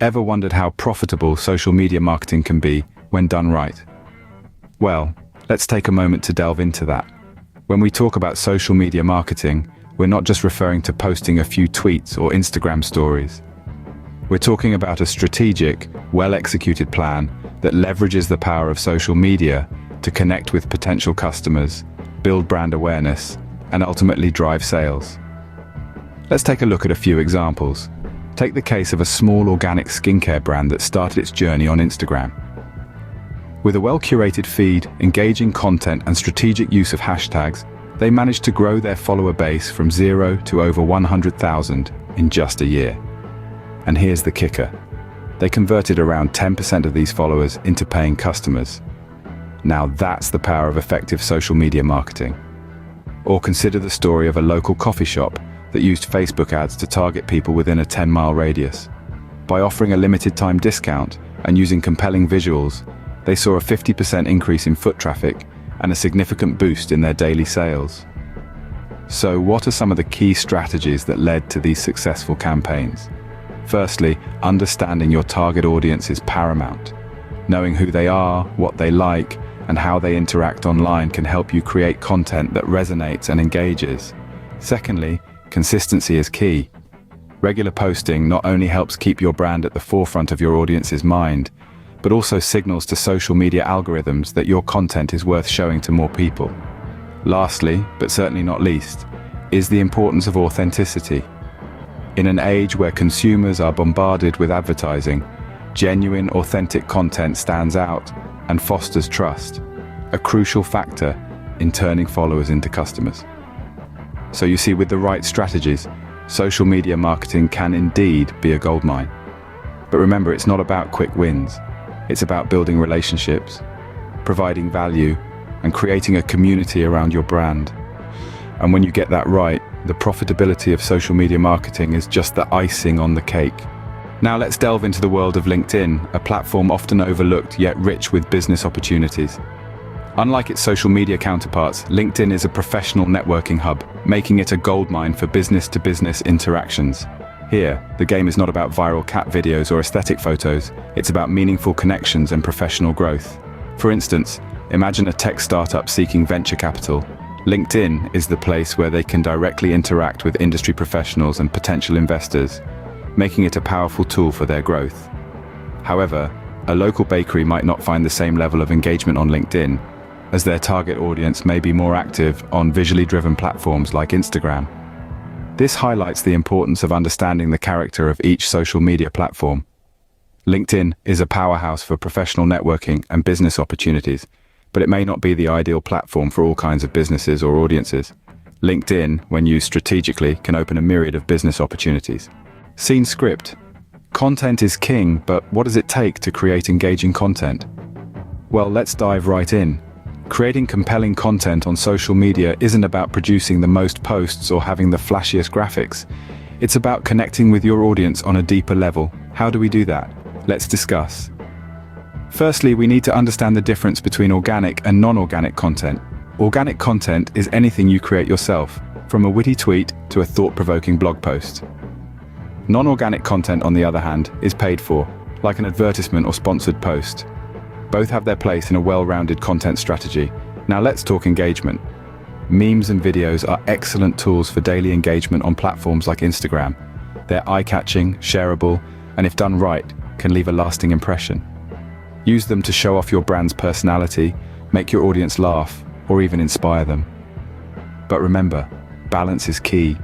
Ever wondered how profitable social media marketing can be when done right? Well, let's take a moment to delve into that. When we talk about social media marketing, we're not just referring to posting a few tweets or Instagram stories. We're talking about a strategic, well-executed plan that leverages the power of social media to connect with potential customers, build brand awareness, and ultimately drive sales. Let's take a look at a few examples. Take the case of a small organic skincare brand that started its journey on Instagram. With a well-curated feed, engaging content, and strategic use of hashtags, they managed to grow their follower base from 0 to over 100,000 in just a year. And here's the kicker. They converted around 10% of these followers into paying customers. Now that's the power of effective social media marketing. Or consider the story of a local coffee shop that used Facebook ads to target people within a 10-mile radius. By offering a limited time discount and using compelling visuals, they saw a 50% increase in foot traffic and a significant boost in their daily sales. So what are some of the key strategies that led to these successful campaigns? Firstly, understanding your target audience is paramount. Knowing who they are, what they like, and how they interact online can help you create content that resonates and engages. Secondly, consistency is key. Regular posting not only helps keep your brand at the forefront of your audience's mind, but also signals to social media algorithms that your content is worth showing to more people. Lastly, but certainly not least, is the importance of authenticity. In an age where consumers are bombarded with advertising, genuine, authentic content stands out and fosters trust, a crucial factor in turning followers into customers. So you see, with the right strategies, social media marketing can indeed be a goldmine. But remember, it's not about quick wins. It's about building relationships, providing value, and creating a community around your brand. And when you get that right, the profitability of social media marketing is just the icing on the cake. Now let's delve into the world of LinkedIn, a platform often overlooked yet rich with business opportunities. Unlike its social media counterparts, LinkedIn is a professional networking hub, making it a goldmine for business-to-business interactions. Here, the game is not about viral cat videos or aesthetic photos, it's about meaningful connections and professional growth. For instance, imagine a tech startup seeking venture capital. LinkedIn is the place where they can directly interact with industry professionals and potential investors, making it a powerful tool for their growth. However, a local bakery might not find the same level of engagement on LinkedIn, as their target audience may be more active on visually driven platforms like Instagram. This highlights the importance of understanding the character of each social media platform. LinkedIn is a powerhouse for professional networking and business opportunities, but it may not be the ideal platform for all kinds of businesses or audiences. LinkedIn, when used strategically, can open a myriad of business opportunities. Scene script. Content is king, but what does it take to create engaging content? Well, let's dive right in. Creating compelling content on social media isn't about producing the most posts or having the flashiest graphics. It's about connecting with your audience on a deeper level. How do we do that? Let's discuss. Firstly, we need to understand the difference between organic and non-organic content. Organic content is anything you create yourself, from a witty tweet to a thought-provoking blog post. Non-organic content, on the other hand, is paid for, like an advertisement or sponsored post. Both have their place in a well-rounded content strategy. Now let's talk engagement. Memes and videos are excellent tools for daily engagement on platforms like Instagram. They're eye-catching, shareable, and if done right, can leave a lasting impression. Use them to show off your brand's personality, make your audience laugh, or even inspire them. But remember, balance is key.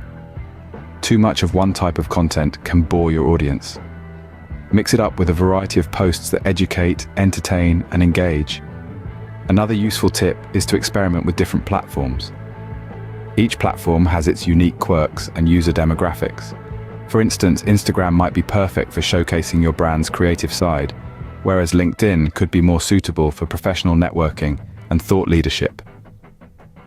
Too much of one type of content can bore your audience. Mix it up with a variety of posts that educate, entertain, and engage. Another useful tip is to experiment with different platforms. Each platform has its unique quirks and user demographics. For instance, Instagram might be perfect for showcasing your brand's creative side, whereas LinkedIn could be more suitable for professional networking and thought leadership.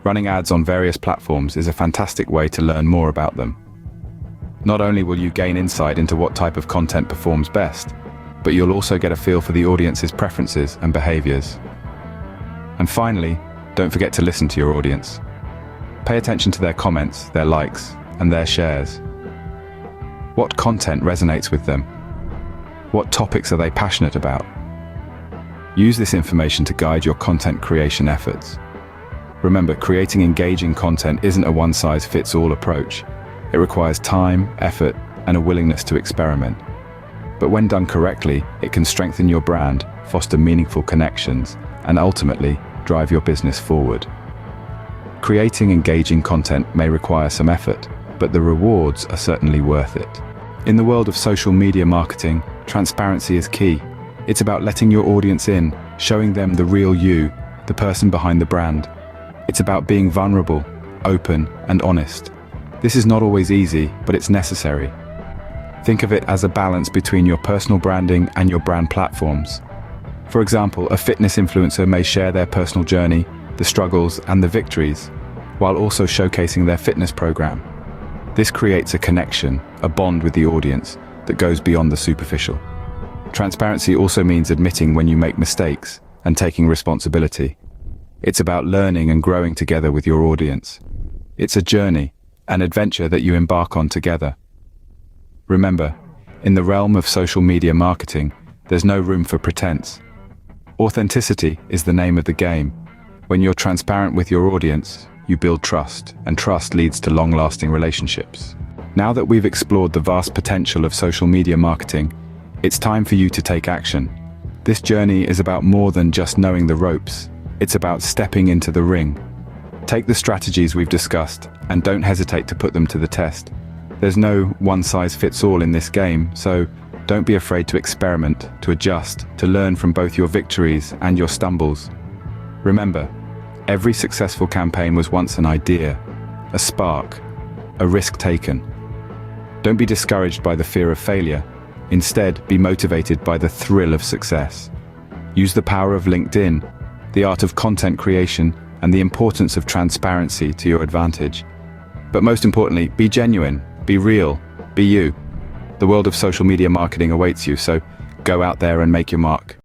Running ads on various platforms is a fantastic way to learn more about them. Not only will you gain insight into what type of content performs best, but you'll also get a feel for the audience's preferences and behaviors. And finally, don't forget to listen to your audience. Pay attention to their comments, their likes, and their shares. What content resonates with them? What topics are they passionate about? Use this information to guide your content creation efforts. Remember, creating engaging content isn't a one-size-fits-all approach. It requires time, effort, and a willingness to experiment. But when done correctly, it can strengthen your brand, foster meaningful connections, and ultimately drive your business forward. Creating engaging content may require some effort, but the rewards are certainly worth it. In the world of social media marketing, transparency is key. It's about letting your audience in, showing them the real you, the person behind the brand. It's about being vulnerable, open, and honest. This is not always easy, but it's necessary. Think of it as a balance between your personal branding and your brand platforms. For example, a fitness influencer may share their personal journey, the struggles, and the victories, while also showcasing their fitness program. This creates a connection, a bond with the audience that goes beyond the superficial. Transparency also means admitting when you make mistakes and taking responsibility. It's about learning and growing together with your audience. It's a journey, an adventure that you embark on together. Remember, in the realm of social media marketing, there's no room for pretense. Authenticity is the name of the game. When you're transparent with your audience, you build trust, and trust leads to long-lasting relationships. Now that we've explored the vast potential of social media marketing, it's time for you to take action. This journey is about more than just knowing the ropes. It's about stepping into the ring. Take the strategies we've discussed and don't hesitate to put them to the test. There's no one-size-fits-all in this game, so don't be afraid to experiment, to adjust, to learn from both your victories and your stumbles. Remember, every successful campaign was once an idea, a spark, a risk taken. Don't be discouraged by the fear of failure. Instead, be motivated by the thrill of success. Use the power of LinkedIn, the art of content creation, and the importance of transparency to your advantage. But most importantly, be genuine, be real, be you. The world of social media marketing awaits you, so go out there and make your mark.